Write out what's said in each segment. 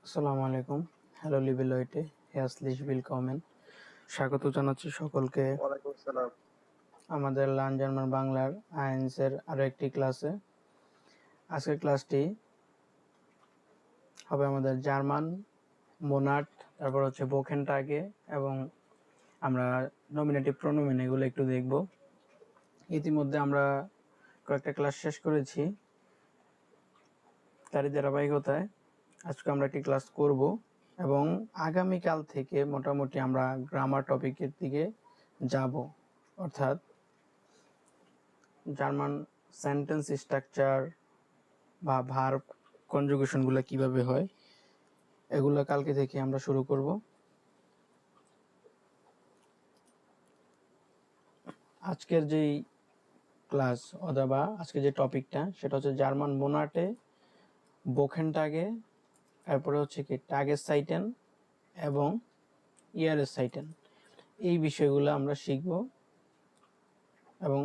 আসসালামু আলাইকুম। হ্যালো লিবে Leute, herzlich willkommen। স্বাগত জানাচ্ছি সকলকে ওয়ালাইকুম আসসালাম। আমাদের লার্ন জার্মান বাংলার আইএনস-এর আরও একটি ক্লাসে। আজকের ক্লাসটি হবে আমাদের জার্মান, মোনাট, তারপর হচ্ছে বোখেনটাগে এবং আমরা নমিনেটিভ প্রোনোমেন এগুলো একটু দেখব। ইতিমধ্যে আমরা কয়েকটা ক্লাস শেষ করেছি, তারই ধারাবাহিকতায় আজকে আমরা একটি ক্লাস করব এবং আগামীকাল থেকে মোটামুটি আমরা গ্রামার টপিকের দিকে যাব, অর্থাৎ জার্মান সেন্টেন্স স্ট্রাকচার বা ভার্ব কনজুগেশনগুলো কিভাবে হয় এগুলো কালকে থেকে আমরা শুরু করব। আজকের যেই ক্লাস অথবা আজকে যে টপিকটা সেটা হচ্ছে জার্মান মোনাটে, বোখেনটাগে, তারপরে হচ্ছে কি টাগের সাইটেন এবং ইয়ারের সাইটেন। এই বিষয়গুলো আমরা শিখব এবং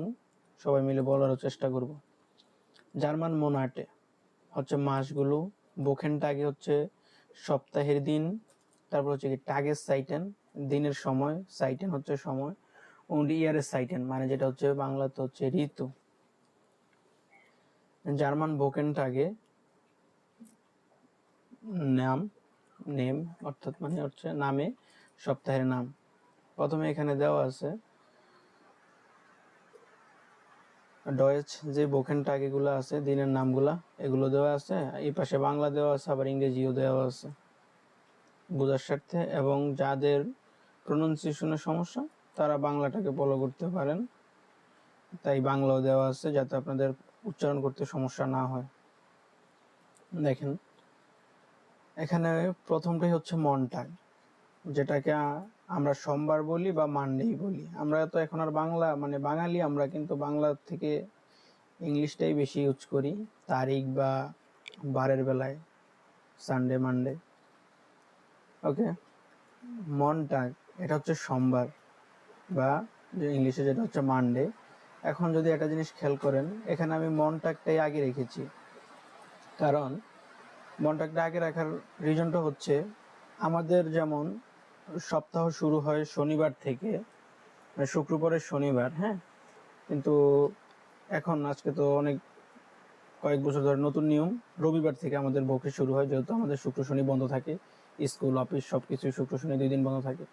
সবাই মিলে বলারও চেষ্টা করব। জার্মান মোনাটে হচ্ছে মাসগুলো, বোখেনটাগে হচ্ছে সপ্তাহের দিন, তারপর হচ্ছে কি টাগের সাইটেন দিনের সময়, সাইটেন হচ্ছে সময়, ও ইয়ারের সাইটেন মানে যেটা হচ্ছে বাংলাতে হচ্ছে ঋতু। জার্মান বোখেনটাগে নাম, নেম অর্থাৎ মানে হচ্ছে নামে, সপ্তাহের নাম। প্রথমে এখানে দেওয়া আছে ডয়েচ যে বোখেনটাগেগুলো আছে দিনের নামগুলা এগুলো দেওয়া আছে, এই পাশে বাংলা দেওয়া আছে, আবার ইংরেজিও দেওয়া আছে বোঝার স্বার্থে। এবং যাদের প্রোনাউন্সিয়েশনের সমস্যা তারা বাংলাটাকে ফলো করতে পারেন, তাই বাংলাও দেওয়া আছে যাতে আপনাদের উচ্চারণ করতে সমস্যা না হয়। দেখেন এখানে প্রথমটাই হচ্ছে মনটাগ, যেটাকে আমরা সোমবার বলি বা মানডেই বলি। আমরা তো এখন আর বাংলা মানে বাঙালি, আমরা কিন্তু বাংলা থেকে ইংলিশটাই বেশি ইউজ করি তারিখ বা বারের বেলায়, সানডে মানডে। ওকে, মনটাগ এটা হচ্ছে সোমবার বা ইংলিশে যেটা হচ্ছে মানডে। এখন যদি একটা জিনিস খেয়াল করেন, এখানে আমি মনটাগটাই আগে রেখেছি, কারণ মনটাগটা আগে রাখার রিজনটা হচ্ছে আমাদের যেমন সপ্তাহ শুরু হয় শনিবার থেকে, মানে শুক্রবারের শনিবার, হ্যাঁ, কিন্তু এখন আজকে তো অনেক কয়েক বছর ধরে নতুন নিয়ম, রবিবার থেকে আমাদের বকে শুরু হয়, যেহেতু আমাদের শুক্র শনি বন্ধ থাকে, স্কুল অফিস সব কিছু শুক্র শনি 2 দিন বন্ধ থাকে।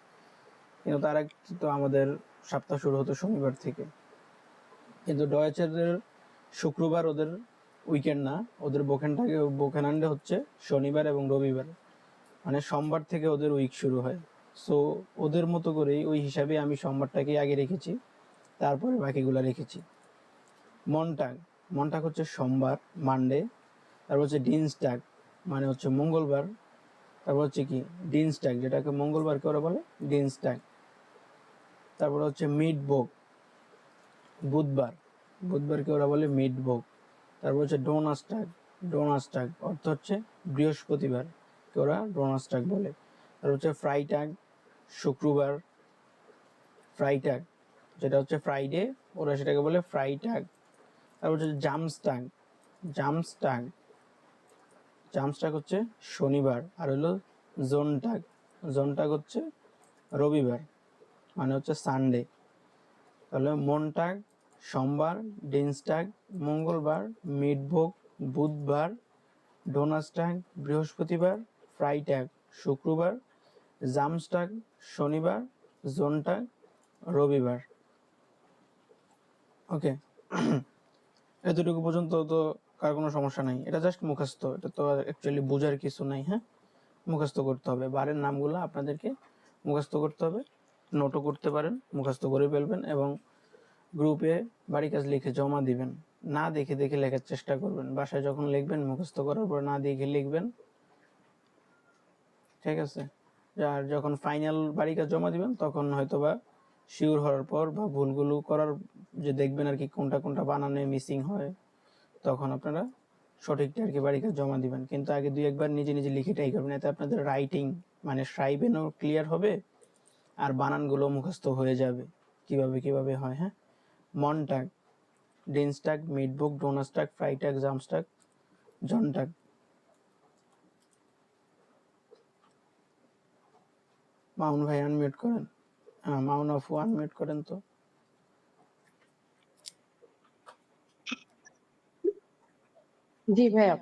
কিন্তু তার আগে তো আমাদের সপ্তাহ শুরু হতো শনিবার থেকে। কিন্তু ডয়েচেদের শুক্রবার ওদের উইকেন্ড না, ওদের বোকেনান্ডে হচ্ছে শনিবার এবং রবিবার, মানে সোমবার থেকে ওদের উইক শুরু হয়। সো ওদের মতো করেই ওই হিসাবে আমি সোমবারটাকেই আগে রেখেছি, তারপরে বাকিগুলো রেখেছি। মনটাগ, মনটাগ হচ্ছে সোমবার, মানডে। তারপর হচ্ছে ডিনস্টাগ মানে হচ্ছে মঙ্গলবার। তারপর হচ্ছে কি ডিনস্টাগ, যেটাকে মঙ্গলবারকে ওরা বলে ডিনস্টাগ। তারপর হচ্ছে মিডবোক, বুধবার, বুধবারকে ওরা বলে মিডবোক। তারপর হচ্ছে ডোনাস্টাগ, ডোনাস্টাগ অর্থ হচ্ছে বৃহস্পতিবার, কে ওরা ডোনাস্টাগ বলে। তারপর হচ্ছে ফ্রাইটাগ, শুক্রবার, ফ্রাইটাগ যেটা হচ্ছে ফ্রাইডে, ওরা সেটাকে বলে ফ্রাইটাগ। তারপর হচ্ছে জামস্টাগ, জামস্টাগ, জামস্টাগ হচ্ছে শনিবার। আর হলো জোনটাগ, জোনটাগ হচ্ছে রবিবার, মানে হচ্ছে সানডে। তাহলে মনটাগ সোমবার, ডিনস্টাগ মঙ্গলবার, মিডভোগ বুধবার, ডোনাস্টাগ বৃহস্পতিবার, ফ্রাইটাগ শুক্রবার, জামস্টাগ শনিবার, জোনটাগ রবিবার। ওকে, এতটুকু পর্যন্ত তো কার কোনো সমস্যা নাই, এটা জাস্ট মুখস্থ, এটা তো অ্যাকচুয়ালি বোঝার কিছু নাই। হ্যাঁ, মুখস্থ করতে হবে, বারের নামগুলো আপনাদেরকে মুখস্থ করতে হবে, নোটও করতে পারেন, মুখস্থ করে ফেলবেন এবং গ্রুপে বাড়ি কাজ লিখে জমা দিবেন। না দেখে দেখে লেখার চেষ্টা করবেন, বাসায় যখন লিখবেন মুখস্থ করার পর না দেখে লিখবেন, ঠিক আছে? আর যখন ফাইনাল বাড়ি কাজ জমা দিবেন তখন হয়তোবা শিওর হওয়ার পর বা ভুলগুলো করার যে দেখবেন আর কি কোনটা কোনটা বানানে মিসিং হয়, তখন আপনারা সঠিকটা আর কি বাড়ি কাজ জমা দিবেন। কিন্তু আগে 2 একবার নিজে নিজে লিখে ট্রাই করবেন, এতে আপনাদের রাইটিং মানে শ্রাইবেনও ক্লিয়ার হবে আর বানানগুলো মুখস্থ হয়ে যাবে কিভাবে কিভাবে হয়। হ্যাঁ, মনটাগ, ডিনস্টাগ, মিডবুক, ডোনাস্টাগ, ফ্রাইটাগ, জামস্টাগ, জনটাগ। মাউন ভাই আনমিউট করেন। মাউন আপু আনমিউট করেন তো। জি ভাইয়া।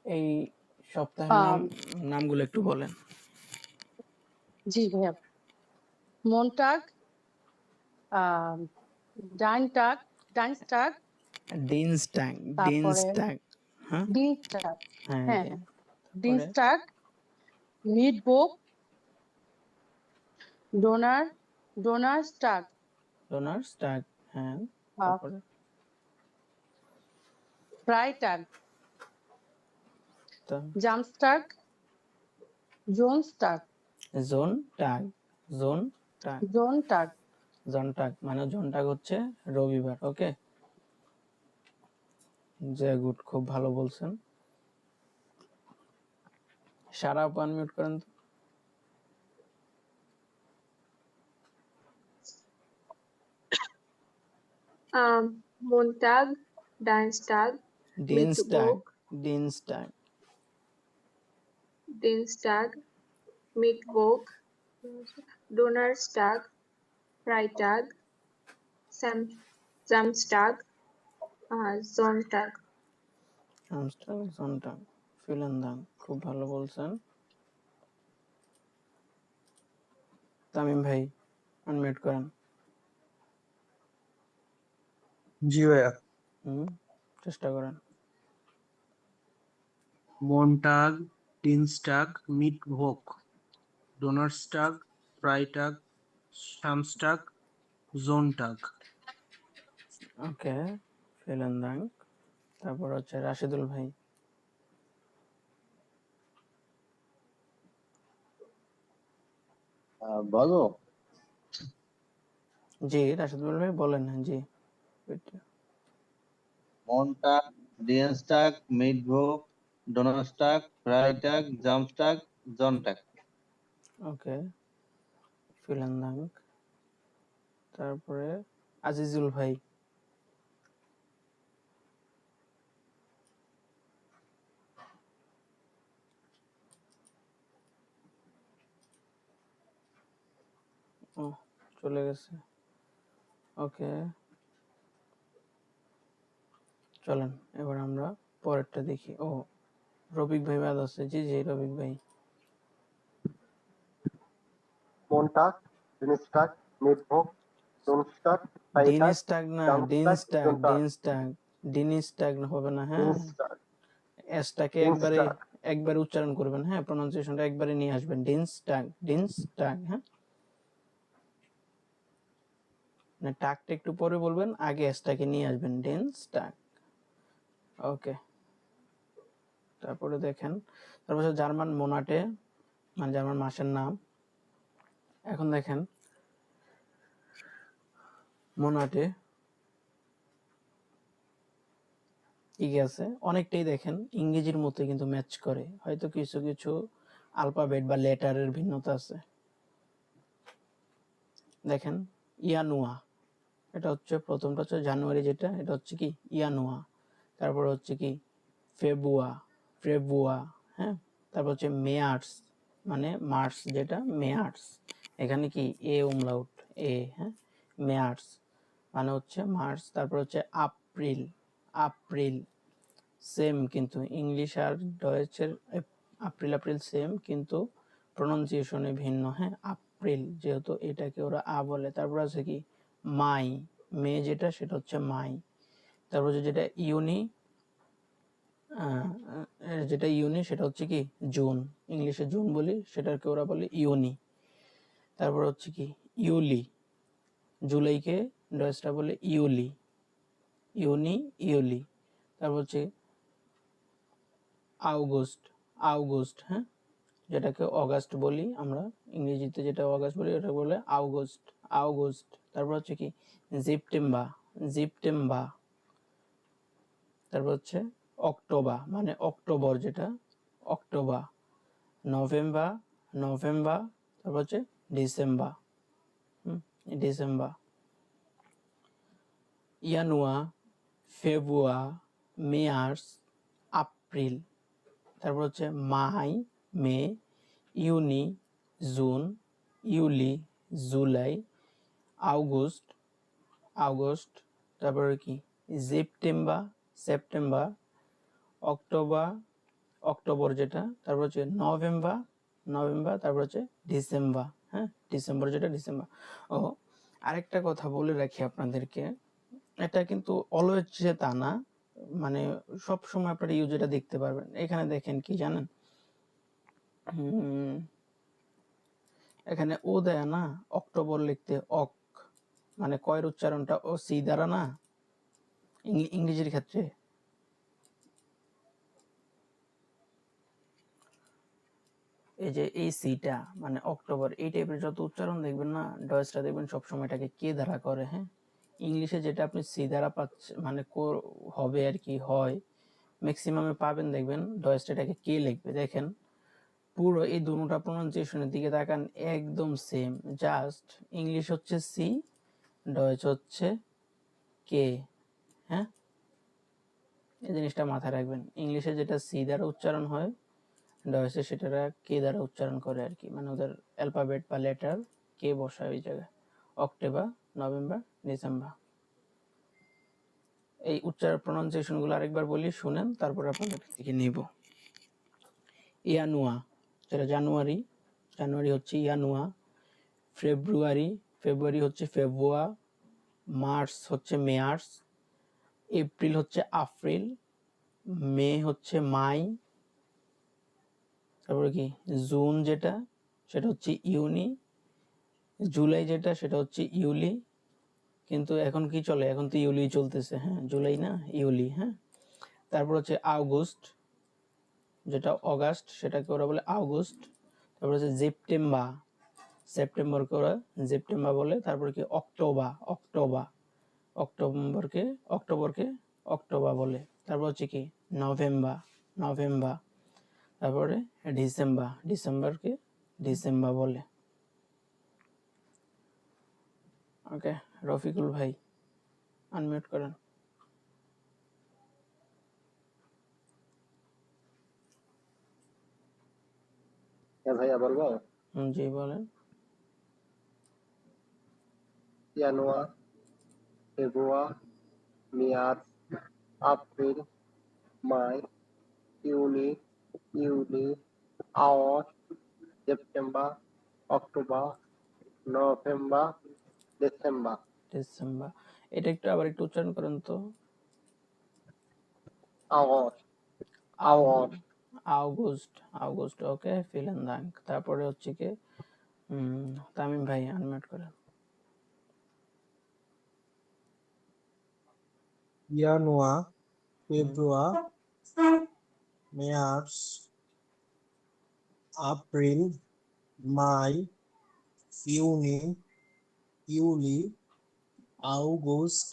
এই সপ্তাহের নামগুলো একটু বলেন। জি ভাইয়া। মন্টাগ, ডাইনটাগ, ডাইনস্টাগ, ডিনস্টাগ, তারপরে ডিনস্টাগ, হ্যাঁ ডিনস্টাগ, হ্যাঁ হ্যাঁ তারপরে ডিনস্টাগ, মিডবোক, ডোনারস্টাগ, ডোনারস্টাগ, হ্যাঁ আহ, তারপরে ফ্রাইটাগ, তা- জামস্টাগ, জোনস্টাগ, জোনটাগ, জোনটাগ, জোনটাগ। জনটাগ মানে জনটাগ হচ্ছে রবিবার। ওকে, যে গুড, খুব ভালো বলছেন। সারা আপু আনমিউট করেন তো। Montag, Dienstag, ডিনস্টাগ, Mittwoch, ডিনস্টাগ, Dienstag, Mittwoch, Donnerstag, Freitag, Samstag, Sonntag. আমস্টাগ, জনটাগ, ফিলেন দাং, খুব ভালো বলছেন। তামিম ভাই আনমিউট করেন। জি ভাইয়া। চেষ্টা করেন। মন্টাগ, ডিনস্টাগ, মিটভোক, ডোনারস্টাগ, ফ্রাইটাগ, শামস্টাগ, জোনটাগ। ওকে, ফিলেন দাং। তারপর হচ্ছে রাশিদুল ভাই। বলো। জি রাশিদুল ভাই বলেন। হ্যাঁ জি। মন্টাগ, ডিয়েনস্টাগ, মিডভোক, ডোনারস্টাগ, ফ্রাইটাগ, জামস্টাগ, জনটাগ। ওকে, ফিলেন দাং। তারপরে আজিজুল ভাই। ও চলে গেছে। ওকে, চলেন এবার আমরা পরেরটা দেখি। ও রফিক ভাই বাদ আছে। জি জি রফিক ভাই। Montag, Dienstag, Mittwoch, Donnerstag, Freitag, ডিনস্টাগ না, Samstag, ডিনস্টাগ, Sonntag, ডিনস্টাগ, ডিনস্টাগ হবে না। হ্যাঁ, Dienstag, এসটাকে Dienstag, একবারে উচ্চারণ করবেন। হ্যাঁ, প্রনাউন্সিয়েশনটা একবারে নিয়ে আসবেন। ডিনস্টাগ, ডিনস্টাগ। হ্যাঁ, মানে টাকটা একটু পরে বলবেন, আগে এসটাকে নিয়ে আসবেন। ডিনস্টাগ। ওকে, তারপরে দেখেন, তারপর জার্মান মোনাটে মানে জার্মান মাসের নাম। এখন দেখেন মোনাটে কি আছে, অনেকটাই দেখেন ইংরেজির মতো কিন্তু ম্যাচ করে, হয়তো কিছু কিছু আলফাবেট বা লেটারের ভিন্নতা আছে। দেখেন ইয়ানুয়া, এটা হচ্ছে প্রথমটা হচ্ছে জানুয়ারি, যেটা এটা হচ্ছে কি ইয়ানুয়া। তারপর হচ্ছে কি ফেবুয়া, ফেবুয়া। হ্যাঁ, তারপর হচ্ছে মেয়ার্স মানে মার্চ, যেটা মেয়ার্স। এখানে কি এ উমলাউট, এ। হ্যাঁ, মেয়ার্স মানে হচ্ছে মার্চ। তারপর হচ্ছে এপ্রিল, এপ্রিল সেম কিন্তু ইংলিশ আর ডয়েচের এপ্রিল, এপ্রিল সেম কিন্তু প্রনাউন্সিয়েশনে ভিন্ন। হ্যাঁ, এপ্রিল যেহেতু এটাকে ওরা বলে। তারপর আছে কি মাই, মে যেটা সেটা হচ্ছে মাই। তারপর যেটা ইউনি, যেটা ইউনি সেটা হচ্ছে কি জুন, ইংলিশে জুন বলি, সেটাকে ওরা বলে ইউনি। তারপর হচ্ছে কি ইউলি, জুলাইকে ডয়েচটা বলে ইউলি, ইউনি, ইউলি। তারপর হচ্ছে আগস্ট, আগস্ট। হ্যাঁ, যেটাকে অগাস্ট বলি আমরা, ইংরেজিতে যেটা অগাস্ট বলি ওটা বলে আগস্ট, আগস্ট। তারপর হচ্ছে কি সেপ্টেম্বর, সেপ্টেম্বর। তারপর হচ্ছে অক্টোবর মানে অক্টোবর, যেটা অক্টোবর। November, November. তারপর হচ্ছে ডিসেম্বর, ডিসেম্বর। ইয়ানুয়া, ফেব্রুয়ার, মার্চ, এপ্রিল। তারপর হচ্ছে মাই, মে, ইউনি জুন, ইউলি জুলাই, আগস্ট আগস্ট, তারপরে কি সেপ্টেম্বর সেপ্টেম্বর, অক্টোবর অক্টোবর যেটা, তারপর হচ্ছে নভেম্বর নভেম্বর, তারপর হচ্ছে ডিসেম্বর। হ্যাঁ, ডিসেম্বর যেটা ডিসেম্বর। ও আরেকটা কথা বলে রাখি আপনাদেরকে, এটা কিন্তু অলওয়েজ যে তা না, মানে সব সময় আপনারা ইউজ এটা দেখতে পারবেন। এখানে দেখেন কি জানেন, এখানে ও দেয় না, অক্টোবর লিখতে অক, মানে কয়ের উচ্চারণটা ও সি দ্বারা না ইংরেজির ক্ষেত্রে। এই যে এই সিটা মানে অক্টোবর, এই টাইপের যত উচ্চারণ দেখবেন না, ডয়েসটা দেখবেন সবসময় এটাকে কে দ্বারা করে। হ্যাঁ, ইংলিশে যেটা আপনি সি দ্বারা পাচ্ছেন মানে হবে আর কি হয়, ম্যাক্সিমামে পাবেন দেখবেন ডয়েসটা এটাকে কে লিখবে। দেখেন পুরো এই দুটোটা প্রোনাউন্সিয়েশনের দিকে তাকান, একদম সেম, জাস্ট ইংলিশ হচ্ছে সি, ডয়েচ হচ্ছে কে। হ্যাঁ, এই জিনিসটা মাথায় রাখবেন, ইংলিশে যেটা সি দ্বারা উচ্চারণ হয়, ডয়েসে সেটা কে দ্বারা উচ্চারণ করে আর কি, মানে ওদের অ্যালফাবেট বা লেটার কে বসায় ওই জায়গায়। October, November, December. এই প্রোনাউন্সিয়েশনগুলো আরেকবার বলি, শুনেন, তারপর আপনাদের থেকে নিব। ইয়ানুয়া, যেটা জানুয়ারি, জানুয়ারি হচ্ছে ইয়ানুয়া। ফেব্রুয়ারি, ফেব্রুয়ারি হচ্ছে ফেব্রুয়া। মার্চ হচ্ছে মেয়ার্স। এপ্রিল হচ্ছে আপ্রিল। মে হচ্ছে মাই। তারপরে কি জুন যেটা, সেটা হচ্ছে ইউনি। জুলাই যেটা, সেটা হচ্ছে ইউলি। কিন্তু এখন কি চলে, এখন তো ইউলি চলতেছে। হ্যাঁ, জুলাই না, ইউলি। হ্যাঁ, তারপর হচ্ছে আগস্ট, যেটা অগাস্ট, সেটাকে ওরা বলে আগস্ট। তারপর হচ্ছে সেপ্টেম্বর, সেপ্টেম্বরকে ওরা সেপ্টেম্বর বলে। তারপর কি অক্টোবর, অক্টোবর, অক্টোবরকে অক্টোবর বলে। তারপর হচ্ছে কি নভেম্বর, নভেম্বর। তারপরে ডিসেম্বর, ডিসেম্বরকে ডিসেম্বর বলে। ওকে, রফিকুল ভাই আনমিউট করেন। হ্যাঁ ভাইয়া বলবো। জি বলেন। January, February, March, April, May, June, July, August, September, October, November, December. December, এটা একটু আবার একটু উচ্চারণ করেন তো। August, August, August, August. Okay, ফিলেন দাঙ্ক। তারপরে হচ্ছে কি তামিম ভাই আনমিউট করেন। January, February, March, April, May, June, July, August,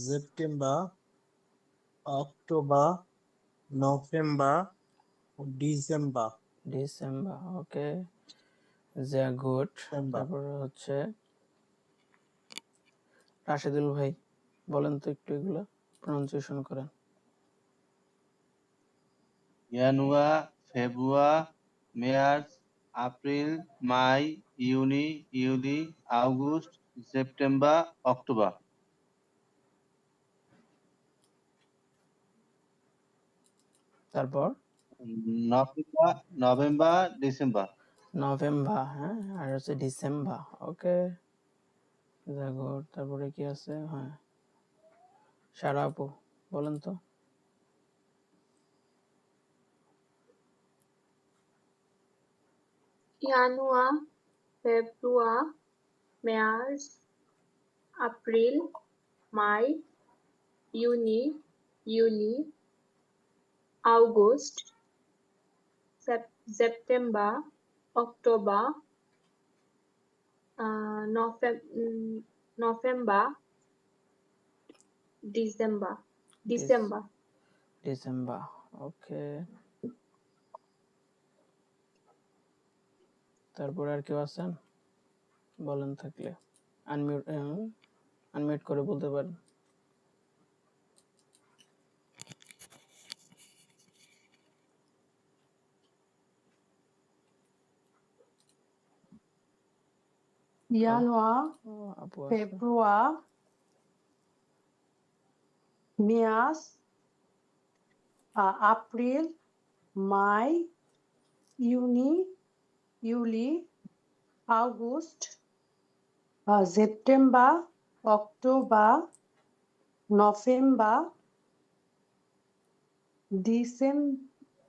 September, October, November, December. December, okay, যা গুড। ডিসেম্বর। তারপরে হচ্ছে রাশেদুল ভাই, বলেন তো একটু এগুলো প্রনাউন্সিয়েশন করেন। January, February, March, April, May, June, July, August, September, October. তারপর নভেম্বর, নভেম্বর, ডিসেম্বর। নভেম্বর, হ্যাঁ, আর হচ্ছে ডিসেম্বর। ওকে, যা গুড। তারপরে কি আছে, হ্যাঁ, সারা আপু বলেন তো। January, February, March, April, May, June, July, August, September, October, November, December. December. December, okay. তারপরে আর কেউ আছেন, বলেন থাকলে আনমিউট আনমিউট করে বলতে পারেন। জানুয়ার, আপু আছে। ফেব্রুয়ার, মার্চ, এপ্রিল, মাই, ইউনি, ইউলি, August, September, October, November,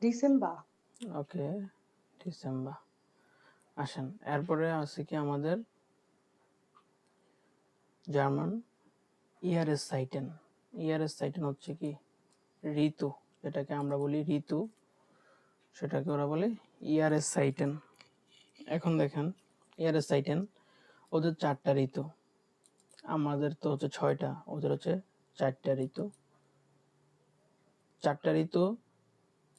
December. Okay, December. আসেন, এরপরে আছে কি আমাদের জার্মান ইয়ারেস সাইটেন। ইয়ারেস সাইটেন হচ্ছে কি ঋতু, যেটাকে আমরা বলি ঋতু, সেটাকে ওরা বলে ইয়ারেস সাইটেন। এখন দেখেন ইয়ারেস সাইটেন, ওদের 4টা ঋতু, আমাদের তো হচ্ছে 6টা, ওদের হচ্ছে 4টা ঋতু। 4টা ঋতু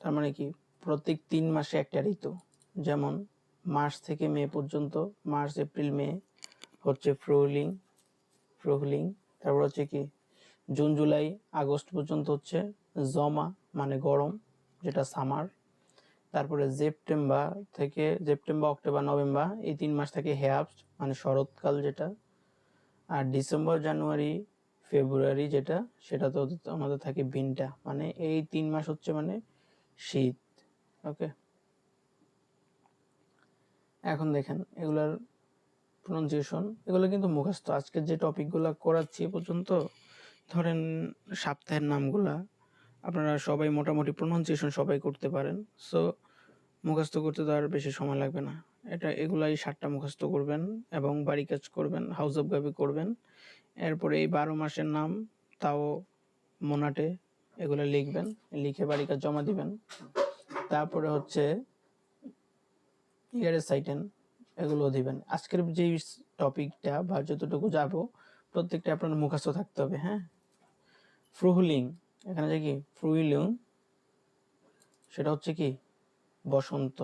তার মানে কি প্রত্যেক 3 মাসে একটা ঋতু। যেমন মার্চ থেকে মে পর্যন্ত, মার্চ এপ্রিল মে হচ্ছে ফ্রুহলিং। তারপর হচ্ছে কি জুন জুলাই আগস্ট পর্যন্ত হচ্ছে জমা মানে গরম, যেটা সামার। তারপরে সেপ্টেম্বর অক্টোবর নভেম্বর এই 3 মাস থাকে হেয়ার্বস্ট মানে শরৎকাল যেটা। আর ডিসেম্বর জানুয়ারি ফেব্রুয়ারি যেটা, সেটা তো আমাদের থাকে ভিন্টা, মানে এই 3 মাস হচ্ছে মানে শীত। ওকে, এখন দেখেন এগুলার প্রনাউন্সিয়েশন, এগুলো কিন্তু মুখস্থ। আজকে যে টপিকগুলো করাচ্ছি এ পর্যন্ত, ধরেন সপ্তাহের নামগুলা আপনারা সবাই মোটামুটি প্রনাউন্সিয়েশন সবাই করতে পারেন, সো মুখস্থ করতে তো আর বেশি সময় লাগবে না। এগুলাই 7টা মুখস্থ করবেন এবং বাড়ি কাজ করবেন, হাউস অফ গাবি করবেন। এরপরে এই 12 মাসের নাম তাও মোনাটে এগুলো লিখবেন, লিখে বাড়ি কাজ জমা দিবেন। তারপরে হচ্ছে ইয়ারের সাইটেন এগুলো দিবেন। আজকের যে টপিকটা বা যতটুকু যাব প্রত্যেকটা আপনার মুখস্থ থাকতে হবে। হ্যাঁ, ফ্রুহলিং, এখানে যে কি ফ্রুইলিং, সেটা হচ্ছে কি বসন্ত।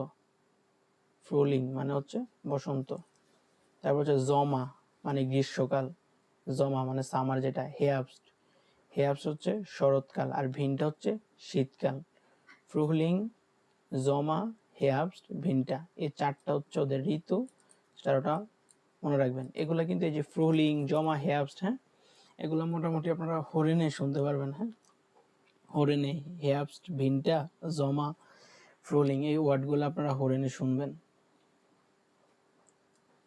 ফ্রুলিং মানে হচ্ছে বসন্ত। তারপর হচ্ছে জমা মানে গ্রীষ্মকাল, জমা মানে সামার যেটা। হেয়াবস্ট হচ্ছে শরৎকাল, আর ভিনটা হচ্ছে শীতকাল। ফ্রুহলিং, জমা, হেয়াবস্ট, ভিনটা, এই 4টা হচ্ছে ওদের ঋতু। 4টা মনে রাখবেন। এগুলা কিন্তু এই যে ফ্রুহলিং, জমা, হেয়াবস্ট, হ্যাঁ, এগুলো মোটামুটি আপনারা হরেনে শুনতে পারবেন। হ্যাঁ, হরেনে, হেয়াবস্ট, ভিনটা, জমা, ফ্রুহলিং, এই ওয়ার্ডগুলো আপনারা হরেনে শুনবেন।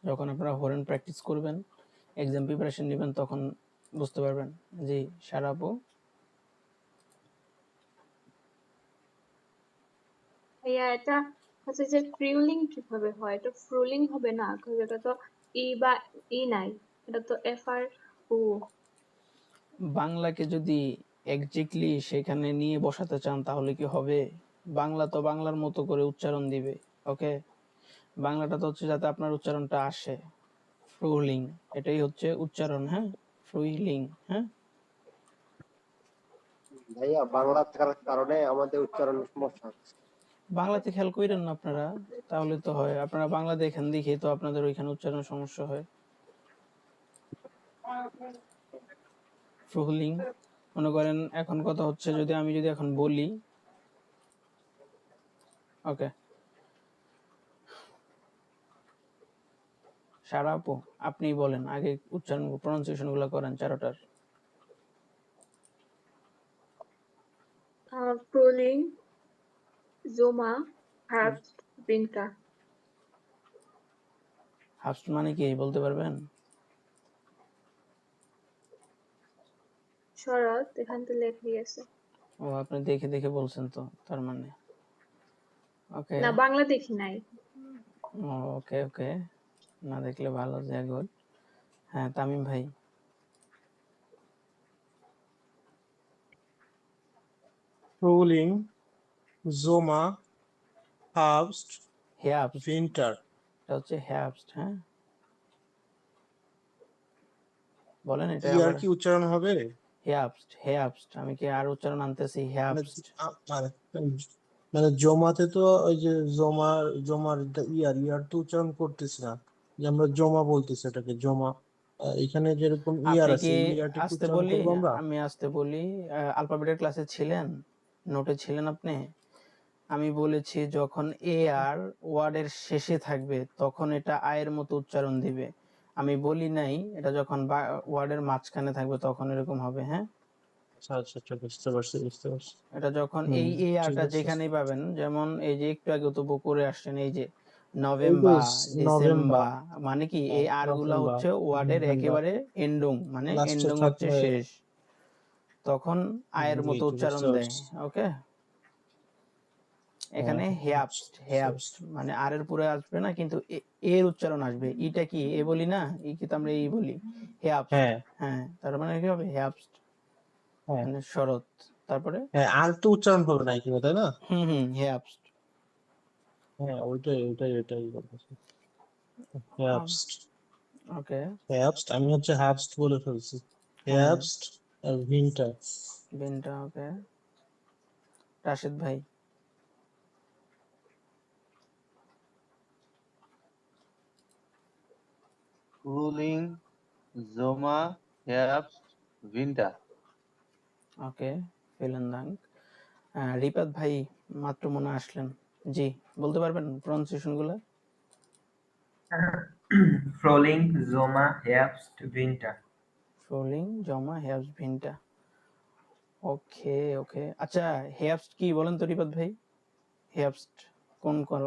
যখন আপনারা হরেন প্র্যাকটিস করবেন, এক্সাম প্রিপারেশন নেবেন, তখন বুঝতে পারবেন। জি সারাপু। ভাইয়া এটা হচ্ছে যে ফ্রিউলিং কিভাবে হয়? এটা ফ্রুলিং হবে না, কারণ এটা তো ই বা ই নাই, এটা তো এফ আর ও। বাংলাকে যদি এক্স্যাক্টলি সেখানে নিয়ে বসাতে চান তাহলে কি হবে? বাংলা তো বাংলার মতো করে উচ্চারণ দিবে। ওকে, বাংলাটা তো হচ্ছে যাতে আপনার উচ্চারণটা আসে। ফ্রুলিং এটাই হচ্ছে উচ্চারণ। হ্যাঁ, ফ্রুইলিং। হ্যাঁ, ভাইয়া বাংলা থাকার কারণে আমাদের উচ্চারণের সমস্যা হচ্ছে। বাংলাতে খেয়াল করেন না আপনারা, তাহলে তো হয়। আপনারা বাংলা দেখেন, দেখে তো আপনাদের ওইখানে উচ্চারণ সমস্যা হয়। ফ্রুলিং মনে করেন, এখন কথা হচ্ছে যদি আমি এখন বলি, ওকে সারা আপু আপনি বলেন আগে, উচ্চারণ প্রনাউন্সিয়েশন গুলো করেন 4টার। ফ্রুলিং, জোমা, হার্বস্ট, বিনকা। হাফস্ট মানে কি বলতে পারবেন? শরৎ, এখান তো লেখাই আছে। ও, আপনি দেখে দেখে বলছেন তো, তার মানে ওকে। না, বাংলা দেখি নাই। ওকে ওকে, না দেখলে ভালো, যে গুড। হ্যাঁ, তামিম ভাই। ফ্রুলিং, জোমা, হার্বস্ট, হেয়াবস্ট, উইন্টার। এটা হচ্ছে হেয়াবস্ট। হ্যাঁ, বলেন এটা ই আর আবার। কি উচ্চারণ হবে? হেয়াবস্ট আমি কি আর উচ্চারণ আনতেছি? মানে হেয়াবস্ট। মানে মানে জমাতে তো ওই যে জমার ইয়ার তো উচ্চারণ করতেছি না, যে আমরা জমা বলতেছি এটাকে জমা। এখানে যেরকম ইয়ার আপনি আছে, কি এই ইয়ারটা আসতে উচ্চারণ বলি, করবো আমরা। আমি আসতে বলি, আলফাবেটের ক্লাসে ছিলেন, নোটে ছিলেন আপনি? আমি বলেছি যখন এ আর ওয়ার্ডের শেষে থাকবে তখন এটা আয়ের মতো উচ্চারণ দিবে, আমি বলি নাই, এটা যখন ওয়ার্ডের মাঝখানে থাকবে তখন এরকম হবে। হ্যাঁ, আচ্ছা আচ্ছা আচ্ছা, বুঝতে পারছি বুঝতে পারছি। এটা যখন এই ঠিক আটা আছে। যেখানেই পাবেন, যেমন এই যে একটু আগে তো পড়ে আসছেন, এই যে এই যে নভেম্বর, নভেম্বর, ডিসেম্বর, মানে কি এই আর গুলা নভেম্বর, হচ্ছে ওয়ার্ডের ডিসেম্বর একেবারে এন্ডং, মানে লাস্টে এন্ডং হচ্ছে থাকলে। শেষ, তখন আয়ের মতো বুঝতে উচ্চারণ দেয়। পারছি। ওকে, এখানে হেয়াপস্ট, হেয়াপস্ট মানে আর এর পরে আসবে না, কিন্তু এর উচ্চারণ আসবে। ইটা কি এ বলি না, ই কি তো আমরা এই বলি, হেয়াপস্ট। হ্যাঁ হ্যাঁ, তার মানে কি হবে হেয়াপস্ট, হ্যাঁ মানে শরৎ। তারপরে হ্যাঁ, আর তো উচ্চারণ করবে না এখানে, তাই না? হেয়াপস্ট। হ্যাঁ, ওইটাই বলতেছি। হেয়াবস্ট। ওকে, হেয়াবস্ট, আমি হচ্ছে হাবস্ট বলে ফেলছি। হ্যাঁ, হেয়াবস্ট আর ভিন্টার। বিনটা। ওকে, রাশিদ ভাই। ফ্রুলিং, জোমা, হেয়ার্বস্ট, ভিন্টার। ওকে, ফিলেন দাঙ্ক। রিপাত ভাই মাত্র মনে আসলেন, জি বলতে পারবেন প্রনাউন্সিয়েশন গুলো? ফ্রোলিং, জোমা, হেয়াবস্ট, ভিন্টার। ফ্রোলিং, জমা, হেয়াপস্ট, ভিনটা। ওকে ওকে, আচ্ছা হেয়াপস্ট কি বলেন তো রিপাত ভাই? হেয়াপস্ট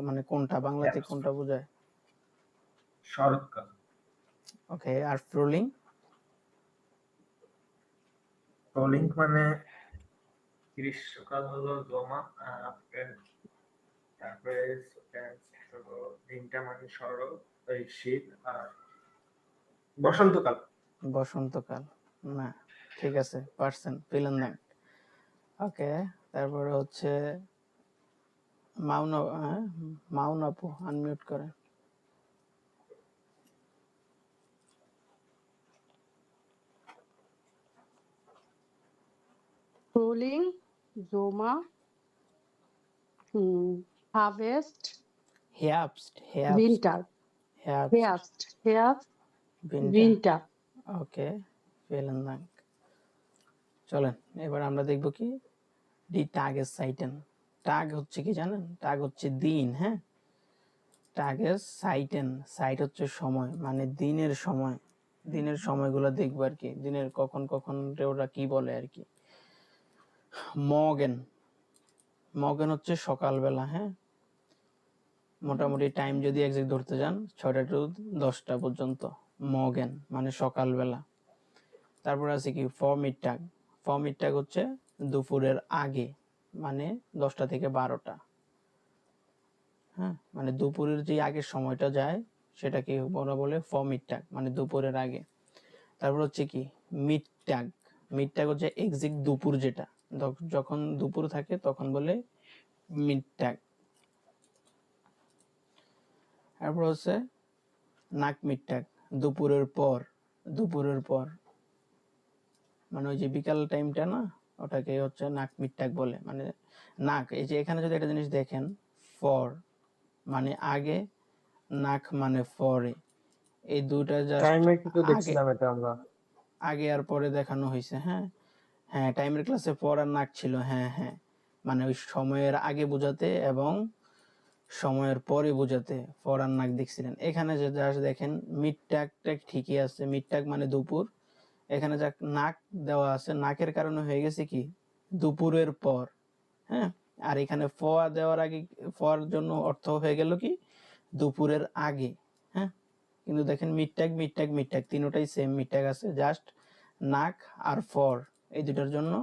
মানে কোনটা, বাংলাতে হেয়াবস্ট কোনটা বোঝায়? শরৎকাল। ওকে, আর ফ্রোলিং? ফ্রোলিং মানে গ্রীষ্মকাল হলো জমা, তারপরে ভিন্টার মানে শরৎ, এই শীত, আর বসন্তকাল। বসন্তকাল না, ঠিক আছে, পারছেন, ফিলেন দাঙ্ক। ওকে, তারপরে হচ্ছে মাউন, মাউন আপু আনমিউট করেন। রোলিং, জোমা, হারভেস্ট, হেয়াপস্ট, হেয়াপস্ট, উইন্টার, হেয়াপস্ট, হেয়াপস্ট, ভিনটা। উইন্টার। ওকে, ফিলেন দাঙ্ক। চলেন এবার আমরা দেখব কি ডি টাগেস সাইটেন। টাগ হচ্ছে কি জানেন? টাগ হচ্ছে দিন। হ্যাঁ, টাগেস সাইটেন, সাইট হচ্ছে সময়, মানে দিনের সময়, দিনের সময়গুলো দেখবো আর কি, দিনের কখন কখন ওরা কি বলে আর কি। মগেন, মগেন হচ্ছে সকালবেলা। হ্যাঁ, মোটামুটি টাইম যদি একজ্যাক্ট ধরতে যান 6টা টু 10টা পর্যন্ত, মগেন মানে সকালবেলা। তারপর আছে কি ফমিটাগ, ফমিটাগ হচ্ছে দুপুরের আগে, মানে 10টা থেকে 12টা। হ্যাঁ, মানে দুপুরের যে আগের সময়টা যায় সেটাকে ওরা বলে ফমিটাগ, মানে দুপুরের আগে। তারপর হচ্ছে কি মিডটাগ, মিডটাগ হচ্ছে এক্সাক্ট দুপুর, যেটা যখন দুপুর থাকে তখন বলে মিডটাগ। তারপর হচ্ছে নাক মিডটাগ, দুপুরের পর, দুপুরের পর মানে ওই যে বিকাল টাইমটা না, ওটাকে হচ্ছে নাক মিডটাগ বলে। মানে নাক, এই যে এখানে যদি একটা জিনিস দেখেন, ফর মানে আগে, নাক মানে পরে, এই দুটা জাস্ট টাইমে কিন্তু আগে, দেখছিলাম এটা আমরা। আগে আর পরে দেখানো হয়েছে। হ্যাঁ হ্যাঁ, টাইমের ক্লাসে পর আর নাক ছিল। হ্যাঁ হ্যাঁ, মানে ওই সময়ের আগে বোঝাতে এবং সময়ের পরে বোঝাতে পর আর নাক দেখছিলেন। এখানে যে জাস্ট দেখেন মিড ট্যাগ ঠিকই আছে, মিড ট্যাগ মানে দুপুর। এখানে যা নাক দেওয়া আছে, নাকের কারণে হয়ে গেছে কি দুপুরের পর। হ্যাঁ, আর এখানে ফোয়া দেওয়ার আগে, ফর জন্য অর্থ হয়ে গেল কি দুপুরের আগে। হ্যাঁ, কিন্তু দেখেন মিডট্যাগ মিডট্যাগ মিডট্যাগ তিনটাই সেম মিডট্যাগ আছে, জাস্ট নাক আর ফর এই দুটার জন্য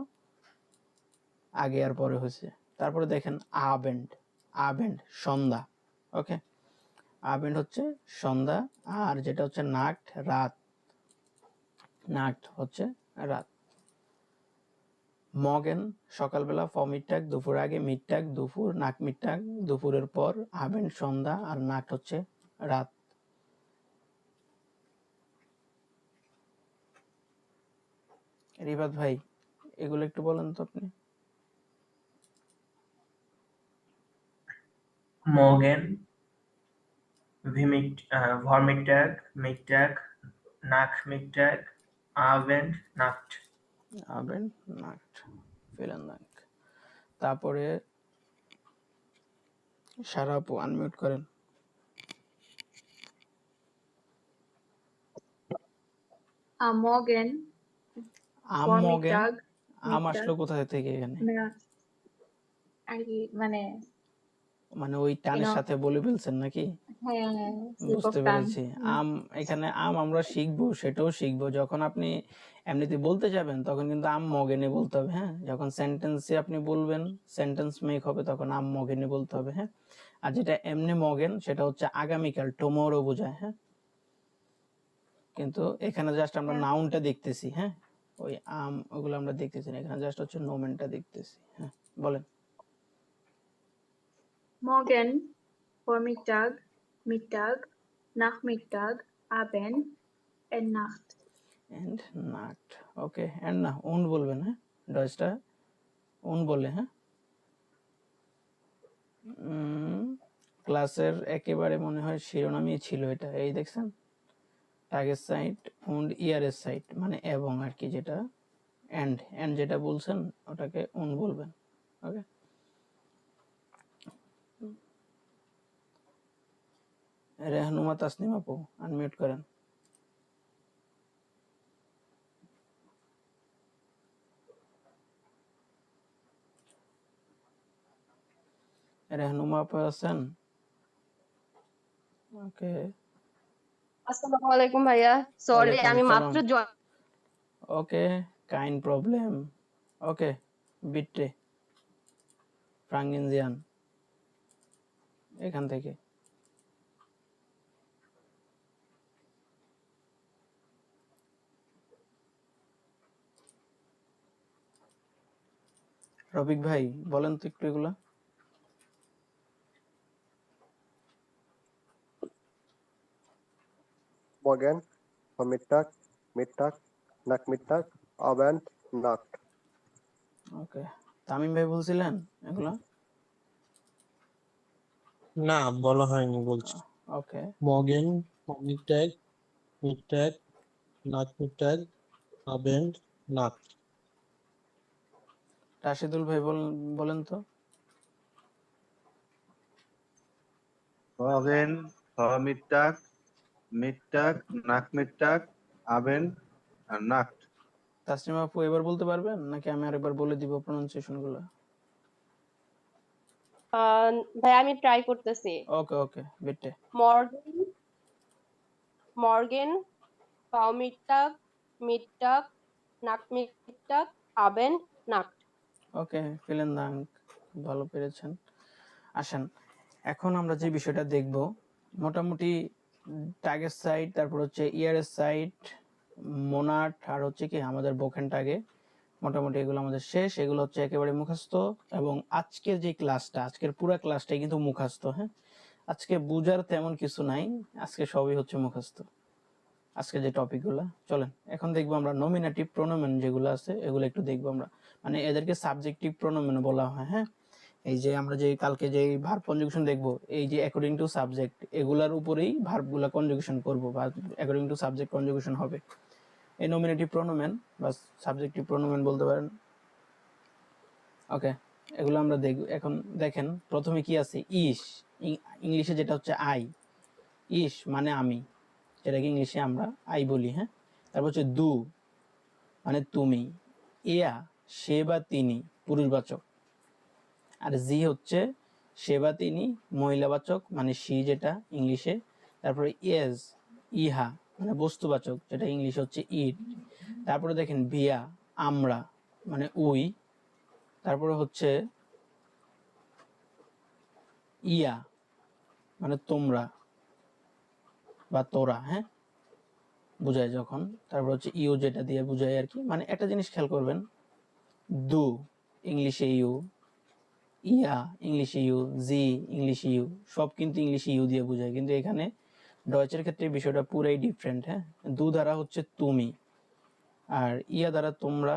আগে আর পরে হয়েছে। তারপরে দেখেন আবেন্ড, আবেন্ড সন্ধ্যা। ওকে, আবেন্ড হচ্ছে সন্ধ্যা, আর যেটা হচ্ছে নাক্ট রাত, নাক্ট হচ্ছে রাত। মগেন সকালবেলা, ফমিডটাগ দুপুর আগে, মিডটাগ দুপুর, নাক মিডটাগ দুপুরের পর, আবেন্ড সন্ধ্যা, আর নাক্ট হচ্ছে রাত। রিবাদ ভাই এগুলো একটু বলেন তো আপনি। মোগেন, ভরমিটাগ, মিটাগ, নাক মিটাগ, আভেন্ট, নাক্ট। আবেন্ড, নাক্ট, ফিলেন দাঙ্ক। তারপরে সারা আপু আনমিউট করেন। morgen, আম মগেন, Vormittag, আম আসলো Mittag, কোথা থেকে এখানে? না আর কি মানে মানে ওই টানের সাথে বলে ফেলছেন নাকি? হ্যাঁ slip of বুঝতে tongue পেরেছি। আম, এখানে আম আমরা শিখবো, সেটাও শিখবো। যখন আপনি এমনিতে বলতে যাবেন তখন কিন্তু আম মগেনে বলতে হবে, হ্যাঁ। যখন সেন্টেন্সে আপনি বলবেন, সেন্টেন্স মেক হবে, তখন আম মগেনে বলতে হবে, হ্যাঁ। আর যেটা এমনি মগেন সেটা হচ্ছে আগামীকাল, টুমরো বোঝায়, হ্যাঁ। কিন্তু এখানে জাস্ট আমরা হ্যাঁ। নাউনটা দেখতেছি, হ্যাঁ। ওই আম ওগুলো আমরা দেখতেছি না, এখানে জাস্ট হচ্ছে নোমেনটা দেখতেছি, হ্যাঁ। বলেন। Morgen, Vormittag, Mittag, Nachmittag, Abend, and Nacht. And নাট, ওকে। এন্ড না, উন বলবেন, হ্যাঁ। ডয়েসটা উন বলে, হ্যাঁ। ক্লাসের একেবারে মনে হয় শিরোনামই ছিল এটা, এই দেখছেন, টাগের সাইট উন্ড ইয়ারের সাইট, মানে এবং আর কি, যেটা এন্ড এন্ড যেটা বলছেন ওটাকে উন বলবেন, ওকে। রেহনুমা তাসনিম আপু আনমিউট করেন। রেহনুমা আপু আছেন? ওকে, আসসালামু আলাইকুম ভাইয়া, সরি ওয়ালাইকুম আমি সালাম। মাত্র জয়েন। ওকে, কাইন প্রবলেম, ওকে। বিট্রে ফ্রাঙ্গিনজিয়ান এখান থেকে। রফিক ভাই বলেন তো একটু এগুলা। Morgen, Vormittag, Mittag, Nachmittag, Abend, Nacht. ওকে, তামিম ভাই বলছিলেন এগুলা? না, বলা হয়নি, বলছি। ওকে, মর্গেন, ফর্মিট্যাগ, মিট্যাগ, নাচমিট্যাগ, আবেন্ড, নাট। রাশিদুল ভাই বলেন তো। Morgen, Vormittag, Mittag, Nachmittag, Abend, and Nacht. Tasnima আপু এবার বলতে পারবেন নাকি আমি আরেকবার বলে দিব প্রনাউন্সিয়েশন গুলো? ভাই আমি ট্রাই করতেছি। ওকে ওকে, বিটে। মর্গেন, মর্গেন, ফাউমিট্টাগ, মিট্টাগ, নাকমিট্টাগ, আবেন্ড, নাক্ট। ওকে, ফিলেন দাঙ্ক, ভালো পেরেছেন। আসেন এখন আমরা যে বিষয়টা দেখব, মোটামুটি ট্যাগের সাইড, তারপর হচ্ছে ইয়ারের সাইড, মোনাট, আর হচ্ছে কি আমাদের বোকেন ট্যাগে, মোটামুটি এগুলো আমাদের শেষ। এগুলো হচ্ছে একেবারে মুখস্থ। এবং আজকের যে ক্লাসটা, আজকের পুরো ক্লাসটাই কিন্তু মুখস্থ, হ্যাঁ। আজকে বুঝার তেমন কিছু নাই, আজকে সবই হচ্ছে মুখস্থ, আজকে যে টপিকগুলো। চলেন এখন দেখবো আমরা নমিনেটিভ প্রোনোমেন যেগুলো আছে এগুলো একটু দেখবো আমরা, মানে এদেরকে সাবজেক্টিভ প্রোনোমেন বলা হয়, হ্যাঁ। এই যে আমরা যে কালকে যে ভার্ব কনজুগেশন দেখবো, এই যে অ্যাকর্ডিং টু সাবজেক্ট, এগুলার উপরেই ভার্বগুলা কনজুগেশন করব, বা অ্যাকর্ডিং টু সাবজেক্ট কনজুগেশন হবে। এই নমিনেটিভ প্রোনোমেন বা সাবজেক্টিভ প্রোনোমেন বলতে পারেন, ওকে। এগুলো আমরা দেখব এখন। দেখেন প্রথমে কি আছে, ইস, ইংলিশে যেটা হচ্ছে আই। ইস মানে আমি, যেটাকে ইংলিশে আমরা আই বলি, হ্যাঁ। তারপর হচ্ছে দু মানে তুমি, ইয়া সে বা তিনি পুরুষবাচক, আর জি হচ্ছে সে বা তিনি মহিলাবাচক, মানে সি যেটা ইংলিশে। তারপরে ইয়েস ইহা মানে বস্তুবাচক, যেটা ইংলিশে হচ্ছে ইট। তারপরে দেখেন ভিয়া আমরা মানে উই। তারপরে হচ্ছে ইয়া মানে তোমরা বা তোরা, হ্যাঁ, বুঝায় যখন। তারপর হচ্ছে ইউ যেটা দিয়ে বুঝায় আর কি। মানে একটা জিনিস খেয়াল করবেন, দু ইংলিশে ইউ, ইয়া ইংলিশে ইউ, জি ইংলিশে ইউ, সব কিন্তু ইংলিশে ইউ দিয়ে বোঝায়। কিন্তু এখানে ডয়েচের ক্ষেত্রে বিষয়টা পুরাই ডিফারেন্ট, হ্যাঁ। দু দ্বারা হচ্ছে তুমি, আর ইয়া দ্বারা তোমরা,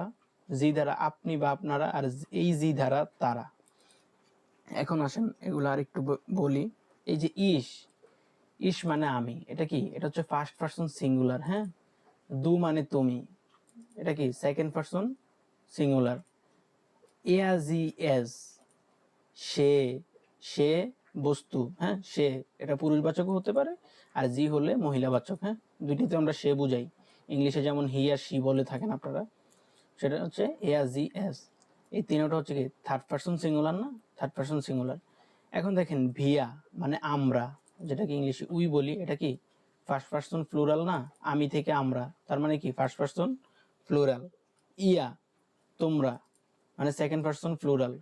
জি দ্বারা আপনি বা আপনারা, আর এই জি দ্বারা তারা। এখন আসেন এগুলো আর একটু বলি। এই যে ইস, ইস মানে আমি, এটা কি, এটা হচ্ছে ফার্স্ট পারসন সিঙ্গুলার, হ্যাঁ। দু মানে তুমি, এটা কি সেকেন্ড পারসন সিঙ্গুলার। এয়া জি এস, সে, সে বস্তু, হ্যাঁ, সে এটা পুরুষবাচকও হতে পারে, আর জি হলে মহিলাবাচক, হ্যাঁ। দুইটিতে আমরা সে বুঝাই। ইংলিশে যেমন হি আর শি বলে থাকেন আপনারা, সেটা হচ্ছে এ আর জি এস। এই তিনটা হচ্ছে কি থার্ড পারসন সিঙ্গুলার না, থার্ড পারসন সিঙ্গুলার। এখন দেখেন ভিয়া মানে আমরা, যেটাকে ইংলিশে উই বলি, এটা কি ফার্স্ট পারসন প্লুরাল না, আমি থেকে আমরা, তার মানে কি ফার্স্ট পারসন প্লুরাল। ইয়া তোমরা মানে সেকেন্ড পারসন প্লুরাল।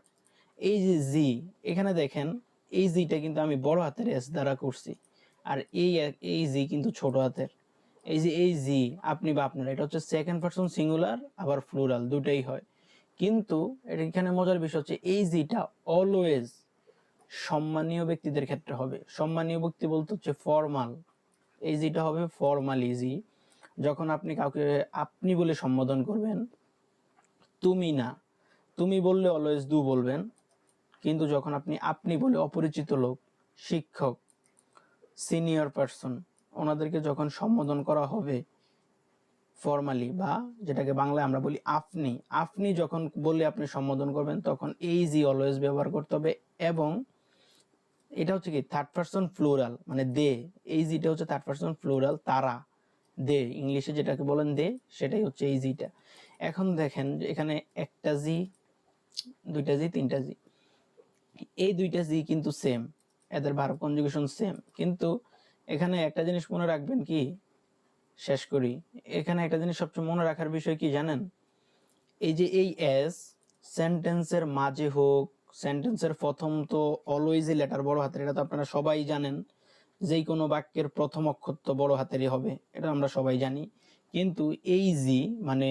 এই যে জি, এখানে দেখেন এই জিটা কিন্তু আমি বড় হাতের এস দ্বারা করছি, আর এই জি কিন্তু ছোট হাতের। এই যে এই জি আপনি বা আপনারা, এটা হচ্ছে সেকেন্ড পারসন সিঙ্গুলার আবার প্লুরাল দুটাই হয়। কিন্তু এখানে মজার বিষয় হচ্ছে এই জিটা অলওয়েজ সম্মানীয় ব্যক্তিদের ক্ষেত্রে হবে। সম্মানীয় ব্যক্তি বলতে হচ্ছে ফর্মাল, এই জিটা হবে ফর্মাল ইজি। যখন আপনি কাউকে আপনি বলে সম্বোধন করবেন, তুমি না, তুমি বললে অলওয়েজ দু বলবেন। কিন্তু যখন আপনি বলে অপরিচিত লোক, শিক্ষক, সিনিয়র পারসন, ওনাদেরকে যখন সম্বোধন করা হবে ফর্মালি, বা যেটাকে বাংলায় আমরা বলি আপনি, আপনি যখন বলে আপনি সম্বোধন করবেন তখন এই জি অলওয়েজ ব্যবহার করতে হবে। এবং এটা হচ্ছে কি থার্ড পারসন প্লুরাল, মানে দে, এই জিটা হচ্ছে থার্ড পারসন প্লুরাল, তারা, দে, ইংলিশে যেটাকে বলেন দে, সেটাই হচ্ছে এই জিটা। এখন দেখেন যে এখানে একটা জি, দুইটা জি, তিনটা জি, এই দুইটা জি কিন্তু সেম, এদের ভার্ব কনজুগেশন সেম। কিন্তু এখানে একটা জিনিস মনে রাখবেন, কি শেষ করি, এখানে একটা জিনিস সবচেয়ে মনে রাখার বিষয় কি জানেন, এই যে এই এস সেন্টেন্সের মাঝে হোক, সেন্টেন্সের প্রথম তো অলওয়েজই লেটার বড় হাতের, এটা তো আপনারা সবাই জানেন। যেই কোনো বাক্যের প্রথম অক্ষর তো বড় হাতেরই হবে, এটা আমরা সবাই জানি। কিন্তু এই জি মানে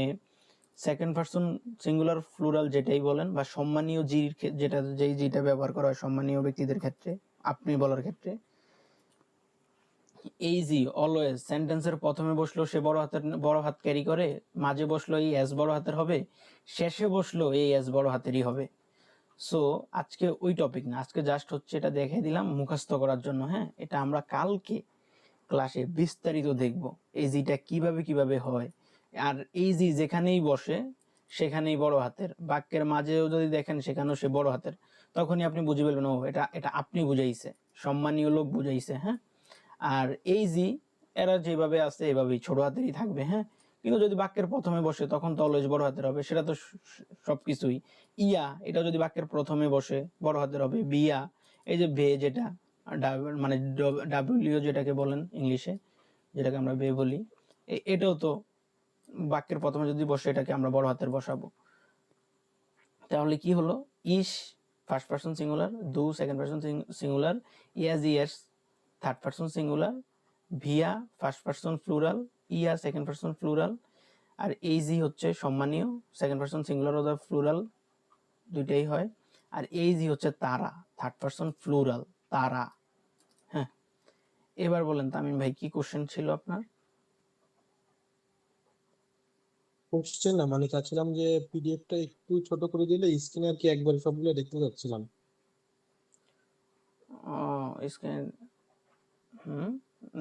সেকেন্ড পারসন সিঙ্গুলার প্লুরাল যেটাই বলেন, বা সম্মানীয় জির যেটা যেই জিটা ব্যবহার করা হয় সম্মানীয় ব্যক্তিদের ক্ষেত্রে, আপনি বলার ক্ষেত্রে, এই জি অলওয়েজ সেন্টেন্সের প্রথমে বসলো সে বড় হাত ক্যারি করে, মাঝে বসলো এই এস বড় হাতের হবে, শেষে বসলো এই এস বড় হাতেরই হবে। সো আজকে ওই টপিক না, আজকে জাস্ট হচ্ছে এটা দেখাই দিলাম মুখস্থ করার জন্য। হ্যাঁ, এটা আমরা কালকে ক্লাসে বিস্তারিত দেখব এই জিটা কিভাবে হয়। আর এই জি যেখানেই বসে সেখানেই বড় হাতের, বাক্যের মাঝেও যদি দেখেন সেখানেও সে বড় হাতের, তখনই আপনি বুঝে ফেলবেন ও এটা এটা আপনি বুঝাইছে, সম্মানীয় লোক বুঝাইছে। হ্যাঁ, আর এই জি এরা যেভাবে আছে এভাবেই ছোট হাতেরই থাকবে। হ্যাঁ, কিন্তু যদি বাক্যের প্রথমে বসে তখন তো অলওয়েজ বড় হাতের হবে, সেটা তো সবকিছুই। ইয়া এটা যদি বাক্যের প্রথমে বসে বড় হাতের হবে। বিয়া, এই যে বে যেটা মানে ডাব্লিউ যেটাকে বলেন ইংলিশে, যেটাকে আমরা বে বলি, এটাও তো বাক্যের প্রথমে যদি বসে এটাকে আমরা বড় হাতের বসাবো। তাহলে কি হলো, ইস ফার্স্ট পারসন সিঙ্গুলার, দু সেকেন্ড পারসন সিঙ্গুলার, ইয়াজ ইয়ার্স থার্ড পারসন সিঙ্গুলার, ভিয়া ফার্স্ট পারসন প্লুরাল, ইয়া সেকেন্ড পারসন প্লুরাল, আর এই জি হচ্ছে সম্মানীয় সেকেন্ড পারসন সিঙ্গুলার অথবা প্লুরাল দুইটাই হয়। আর এই জি হচ্ছে তারা, থার্ড পারসন প্লুরাল, তারা। হ্যাঁ, এবার বলেন তামিম ভাই কি কোশ্চেন ছিল আপনার? কোশ্চেন না, মানে চাচ্ছিলাম যে পিডিএফটা একটু ছোট করে দিলে স্ক্রিনে আর কি একবারে সবগুলো দেখতে যাচ্ছিলাম। স্ক্রিন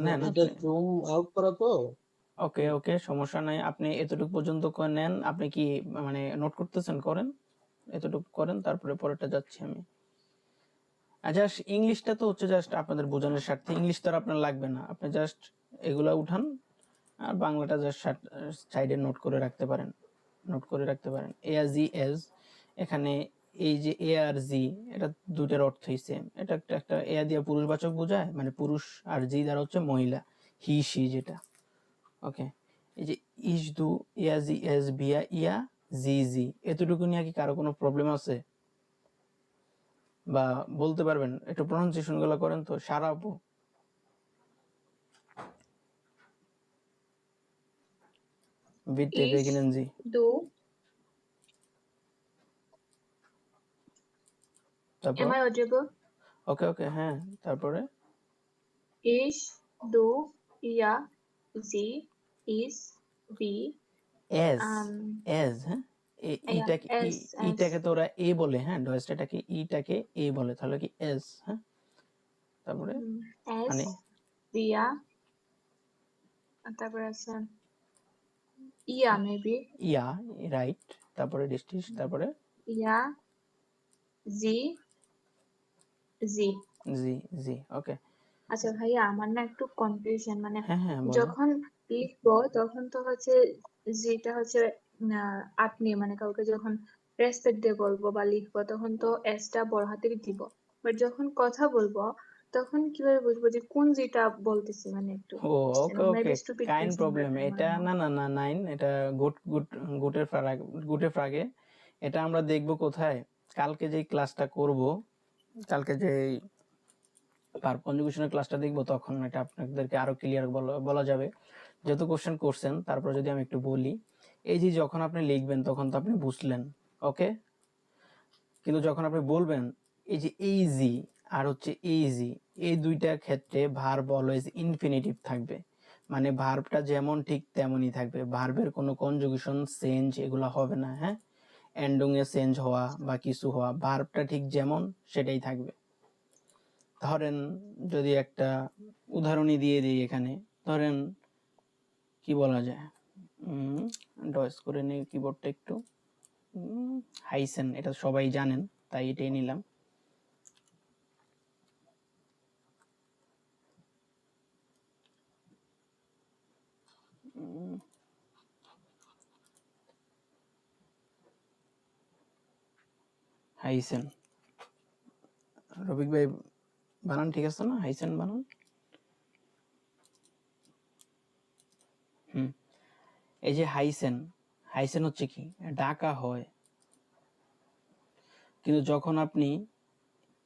নেন এটা আপনি। জুম আউট করা তো। ওকে ওকে, সমস্যা নাই, আপনি এতটুকু পর্যন্ত করে নেন। আপনি কি মানে নোট করতেছেন, করেন, এতটুকু করেন, তারপরে পরেরটা যাচ্ছি আমি। আচ্ছা, ইংলিশটা তো হচ্ছে জাস্ট আপনাদের বোঝানোর স্বার্থে, ইংলিশ তো আর আপনার লাগবে না, আপনি জাস্ট এগুলা উঠান, আর বাংলাটা জাস্ট সাইডে নোট করে রাখতে পারেন, নোট করে রাখতে পারেন। এ আর জি এজ, এখানে এই যে এ আর জি, এটা দুইটার অর্থই সেম। এটা একটা এ দিয়া পুরুষবাচক বোঝায়, মানে পুরুষ, আর জি দ্বারা হচ্ছে মহিলা, হি সি যেটা। ওকে, এই যে ইস দু, ইয়া জি এস, বিয়া ইয়া, জি জি, এতটুকু নিয়ে কি কারো কোনো প্রবলেম আছে, বা বলতে পারবেন? একটু প্রনাউন্সিয়েশন গুলো করেন তো সারা আপু। Bitte Ich, beginnen Sie. du, তারপর am I audible? ওকে ওকে, হ্যাঁ, তারপরে Ich, du, ihr, sie, is, we, S, um, S, হ্যাঁ, yeah, ইটাকে as, ইটাকে তো ওরা এ বলে, হ্যাঁ, ডয়েসটাকে ইটাকে এ বলে, তাহলে কি এস। হ্যাঁ, তারপরে as, মানে wir, আর তারপরে আছে ইয়া মেবি, ইয়া, রাইট, তারপরে ডিস্টিস, তারপরে ইয়া, জি, জি। জি জি, ওকে। আচ্ছা ভাইয়া, আমার না একটু কনফিউশন, মানে হ্যাঁ হ্যাঁ, বলেন। যখন লিখবো তখন তো হচ্ছে যেটা হচ্ছে আপনি মানে কাউকে যখন রেসপেক্ট দিয়ে বলবো বা লিখবো তখন তো এসটা বড় হাতের দিব, বাট যখন কথা বলবো তখন কিভাবে বুঝবো যে কোন যেটা বলতেছি, মানে একটু ও okay okay, maybe stupid kind question, but problem আমার এটা। মনে না হয় না না, নাইন, এটা গুড গুড গুটের ফ্রাগে। এটা আমরা দেখব কোথায়? কালকে যে ক্লাসটা করব, কালকে যে ভার্ব কনজুগেশনের ক্লাসটা দেখব, তখন এটা আপনাদেরকে আরো ক্লিয়ার বলা যাবে। যত কোশ্চেন করছেন তারপর যদি আমি একটু বলি, এই যে যখন আপনি লিখবেন তখন তো আপনি বুঝলেন, ওকে, কিন্তু যখন আপনি বলবেন, এই যে ইজি আর হচ্ছে ইজি, এই দুইটার ক্ষেত্রে ভার্ব অলওয়েজ ইনফিনিটিভ থাকবে, মানে ভার্বটা যেমন ঠিক তেমনই থাকবে, ভার্বের কোনো কনজুগেশন চেঞ্জ এগুলো হবে না। হ্যাঁ, এন্ডিং এ চেঞ্জ হওয়া বা কিছু হওয়া, ভার্বটা ঠিক যেমন সেটাই থাকবে। ধরেন যদি একটা উদাহরণই দিয়ে দিই এখানে, ধরেন কি বলা যায়, ডয়েস করে নিই কিবোর্ডটা একটু, হাইসেন, এটা সবাই জানেন তাই এটাই নিলাম। হাইসেন, রবিক ভাই বানান ঠিক আছে না? হাইসেন বানান। এই যে হাইসেন, হাইসেন হচ্ছে কি, ডাকা হয়, কিন্তু যখন আপনি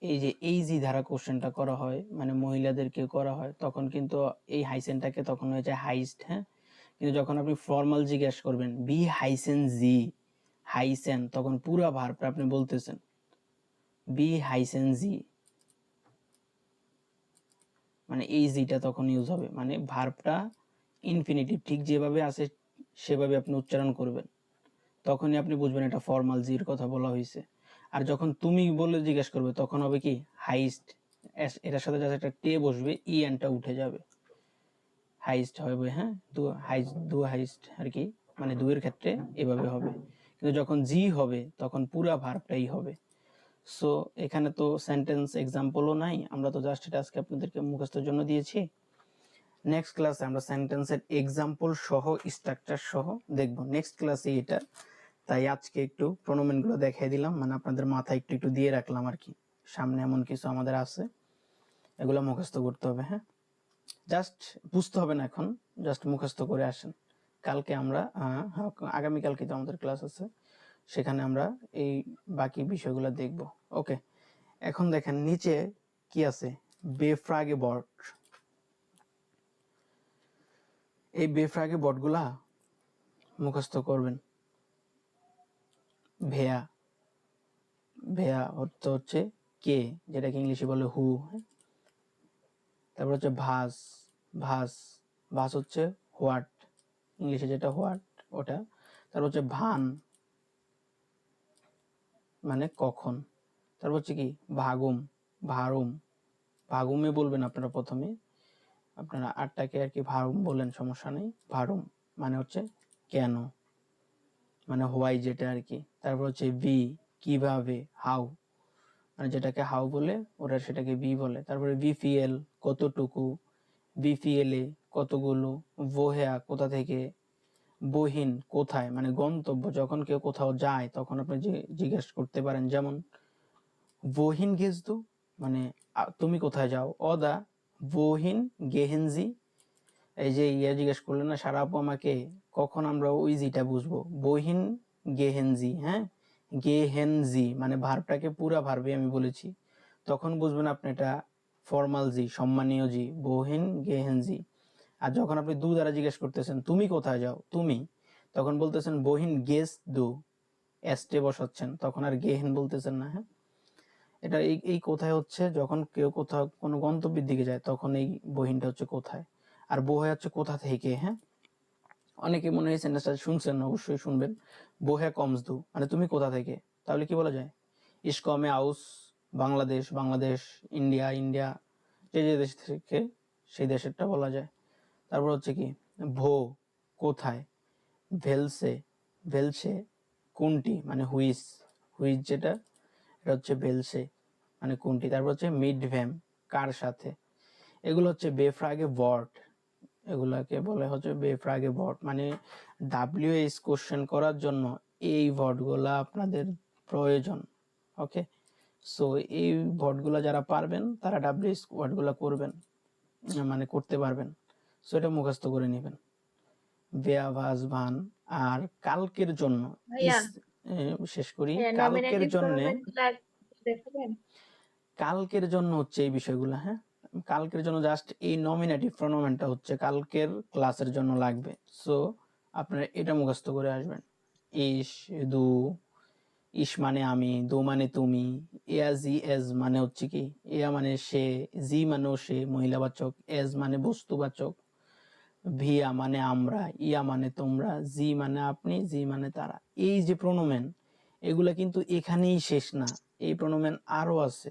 এই যে এইজি ধারা কোশ্চেনটা করা হয়, মানে মহিলাদেরকে করা হয়, তখন কিন্তু এই হাইসেনটাকে তখন হয়ে যায় হাইস্ট। হ্যাঁ, কিন্তু যখন আপনি ফর্মাল জিজ্ঞেস করবেন বি হাইসেন জি হাইসেন, তখন পুরা ভার্বটা আপনি বলতেছেন বি হাইসেন জি, মানে এই জিটা তখন ইউজ হবে, মানে ভার্বটা ইনফিনিটিভ ঠিক যেভাবে আছে সেভাবে আপনি উচ্চারণ করবেন, তখনই আপনি বুঝবেন এটা ফর্মাল জির কথা বলা হয়েছে। আর যখন তুমি বলে জিজ্ঞেস করবে তখন হবে কি হাইস্ট, এটার সাথে যাতে একটা টে বসবে, ই এনটা উঠে যাবে, হাইস্ট হবে। হ্যাঁ, দু হাইস্ট আর কি, মানে দুয়ের ক্ষেত্রে এভাবে হবে, কিন্তু যখন জি হবে তখন পুরা ভার্বটাই হবে। সো এখানে তো সেন্টেন্স এক্সাম্পলও নাই, আমরা তো জাস্ট এটা আজকে আপনাদেরকে মুখস্থের জন্য দিয়েছি। নেক্সট ক্লাসে আমরা সেন্টেন্সের এক্সাম্পল সহ স্ট্রাকচার সহ দেখব, নেক্সট ক্লাসে এটা। তাই আজকে একটু প্রোনোমেনগুলো দেখাই দিলাম, মানে আপনাদের মাথায় একটু একটু দিয়ে রাখলাম আর কি, সামনে এমন কিছু আমাদের আছে, এগুলো মুখস্থ করতে হবে। হ্যাঁ, জাস্ট বুঝতে হবে না এখন, জাস্ট মুখস্থ করে আসেন। কালকে আমরা আগামীকালকে তো আমাদের ক্লাস আছে, সেখানে আমরা এই বাকি বিষয়গুলো দেখব। ওকে, এখন দেখেন নিচে কি আছে, বেফ্রাগে বট। এই বেফ্রাগে বটগুলা মুখস্থ করবেন। ভেয়া, ভেয়া অর্থ হচ্ছে কে, যেটাকে ইংলিশে বলে হু। তারপর হচ্ছে ভাস, ভাস, ভাস হচ্ছে হোয়াট, ইংলিশে যেটা হোয়াট ওটা। তারপর হচ্ছে ভান, মানে কখন। তারপর হচ্ছে কি ভাগুম, ভারুম, ভাগুমে বলবেন আপনারা প্রথমে, আপনারা আটটাকে আর কি ভারুম বলেন, সমস্যা নেই। ভারুম মানে হচ্ছে কেন, মানে হোয়াই যেটা আর কি। তারপর হচ্ছে ভি, কিভাবে, হাউ, মানে যেটাকে হাউ বলে ওরা সেটাকে বি বলে। তারপরে বিপিএল, কতটুকু, বিপিএলে কতগুলো, বোহেয়া কোথা থেকে, বহিন কোথায়, মানে গন্তব্য, যখন কেউ কোথাও যায় তখন আপনি জিজ্ঞেস করতে পারেন, যেমন বহিন গেছদু, মানে তুমি কোথায় যাও, অদা বহিন গেহেনজি। এই যে ইয়া জিজ্ঞেস করলেন না সারা আপু আমাকে, কখন আমরা ওই জিটা বুঝবো, বহিন গেহেনজি। হ্যাঁ, গেহেনজি মানে ভার্বটাকে পুরা ভার্বে আমি বলেছি, তখন বুঝবেন আপনি এটা ফর্মাল জি, সম্মানীয় জি, বহিন গেহেনজি। আর যখন আপনি দু দ্বারা জিজ্ঞেস করতেছেন তুমি কোথায় যাও, তুমি, তখন বলতেছেন বহিন গেস দু, এস্টে বসাচ্ছেন, তখন আর গেহেন বলতেছেন না। হ্যাঁ, এটা এই কোথায় হচ্ছে যখন কেউ কোথাও কোনো গন্তব্যের দিকে যায় তখন এই বহিনটা হচ্ছে কোথায়, আর বোহে হচ্ছে কোথা থেকে। হ্যাঁ, অনেকে মনে হয় সেন্টেন্সটা শুনছেন, অবশ্যই শুনবেন। বোহে কমসদু মানে তুমি কোথা থেকে, তাহলে কি বলা যায়, ইসকমে আউস, বাংলাদেশ, বাংলাদেশ, ইন্ডিয়া, ইন্ডিয়া, যে যে দেশ থেকে সেই দেশেরটা বলা যায়। তারপর হচ্ছে কি ভো, কোথায়, ভেলসে, ভেলসে কোনটি, মানে হুইস, হুইস যেটা এটা হচ্ছে ভেলসে মানে কোনটি। তারপর হচ্ছে মিড ভ্যাম, কার সাথে। এগুলো হচ্ছে বেফ্রাগে ওয়ার্ড, এগুলাকে বলে হচ্ছে বেফ্রাগে ভট, মানে WH কোশ্চেন করার জন্য এই ভটগুলা আপনাদের প্রয়োজন। ওকে, সো এই ভটগুলা যারা পারবেন তারা WH ওয়ার্ডগুলা করবেন, মানে করতে পারবেন। সো এটা মুখস্থ করে নেবেন। বেয়া ভাস ভান। আর কালকের জন্য ভাইয়া শেষ করি। হ্যাঁ, কালকের নমিনেটিভ জন্য প্রোনোমেন গুলা দেখাবেন? কালকের জন্য হচ্ছে এই বিষয়গুলো, হ্যাঁ। কালকের জন্য জাস্ট এই নমিনেটিভ প্রোনোমেনটা হচ্ছে কালকের ক্লাসের জন্য লাগবে। সো আপনারা এটা মুখস্থ করে আসবেন। ইস, দু, ইস মানে আমি, দু মানে তুমি, এয়া জি এজ মানে হচ্ছে কি, এয়া মানে সে, জি মানেও সে মহিলাবাচক, এজ মানে বস্তুবাচক, ভিয়া মানে আমরা, ইয়া মানে তোমরা, জি মানে আপনি, জি মানে তারা। এই যে প্রোনোমেন, এগুলা কিন্তু এখানেই শেষ না, এই প্রোনোমেন আরো আছে।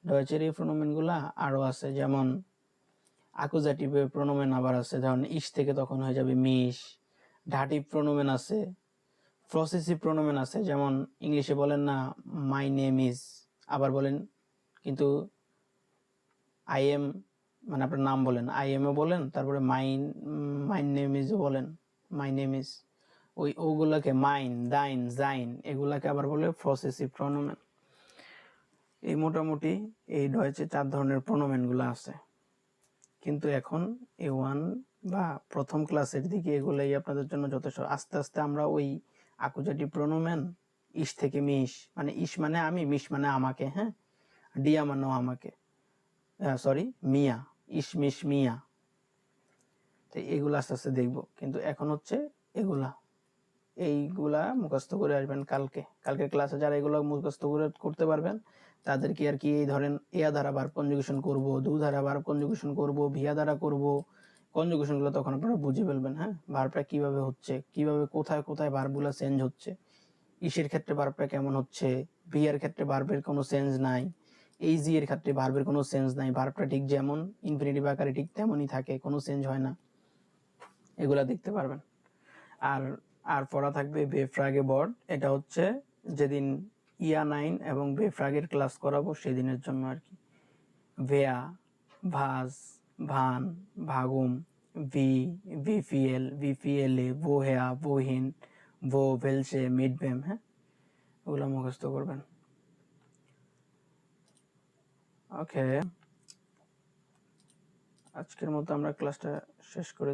ডয়েচের এই প্রোনোমেন গুলা আরো আছে, যেমন অ্যাকুজাটিভ প্রোনোমেন আবার আছে, ধরুন ইস থেকে তখন হয়ে যাবে মিস। ডাটিভ প্রোনোমেন আছে, পসেসিভ প্রোনোমেন আছে, যেমন ইংলিশে বলেন না মাই নেম ইজ, আবার বলেন কিন্তু আই এম, মানে আপনার নাম বলেন, আই এম ও বলেন, তারপরে মাই নেম ইজ বলেন, মাই নেম ইজ। ওগুলাকে মাইন, দাইন, জাইন এগুলাকে আবার বলে পসেসিভ প্রোনোমেন। এই মোটামুটি এই ডয়েচে 4 ধরনের প্রোনোমেন গুলো আছে। কিন্তু এখন A1 বা প্রথম ক্লাসের দিকে এগুলাই আপনাদের জন্য যথেষ্ট। আস্তে আস্তে আমরা ওই অ্যাকুজাটিভ প্রোনোমেন, ইস থেকে মিস, মানে ইস মানে আমি, মিস মানে আমাকে, হ্যাঁ, ডিয়া মানেও আমাকে, সরি মিয়া, ইস মিস মিয়া, তো এগুলো আস্তে আস্তে দেখবো। কিন্তু এখন হচ্ছে এইগুলা মুখস্থ করে আসবেন কালকে ক্লাসে। যারা এগুলো মুখস্থ করে করতে পারবেন তাদেরকে আর কি, এই ধরেন এয়া দ্বারা ভার্ব কনজুগেশন করব, দু দ্বারা ভার্ব কনজুগেশন করব, ভিয়া দ্বারা করব, কনজুগেশন গুলো তখন আপনারা বুঝে ফেলবেন। হ্যাঁ, ভার্বটা কিভাবে হচ্ছে, কিভাবে কোথায় কোথায় ভার্বগুলো চেঞ্জ হচ্ছে, ইসের ক্ষেত্রে ভার্বটা কেমন হচ্ছে, ভিয়ার ক্ষেত্রে ভার্বের কোনো চেঞ্জ নাই, এই জি এর ক্ষেত্রে ভার্বের কোনো চেঞ্জ নাই, ভার্বটা ঠিক যেমন ইনফিনিটিভ আকারে ঠিক তেমনই থাকে, কোনো চেঞ্জ হয় না, এগুলা দেখতে পারবেন। আর আর পড়া থাকবে বেফ্রাগে বর্ড, এটা হচ্ছে যেদিন ইয়া 9 এবং বেফ্রাগের ক্লাস করাবো সেদিনের জন্য আর কি। ভেয়া, ভাস, ভান, ভাগুম, ভিপিএল, ভিপিএলএ, ভোহেয়া, ভোহিন, ভো, ভেলসে, মিডবেম, হ্যাঁ, ওগুলো মুখস্থ করবেন। ওকে, আজকের মতো আমরা ক্লাসটা শেষ করে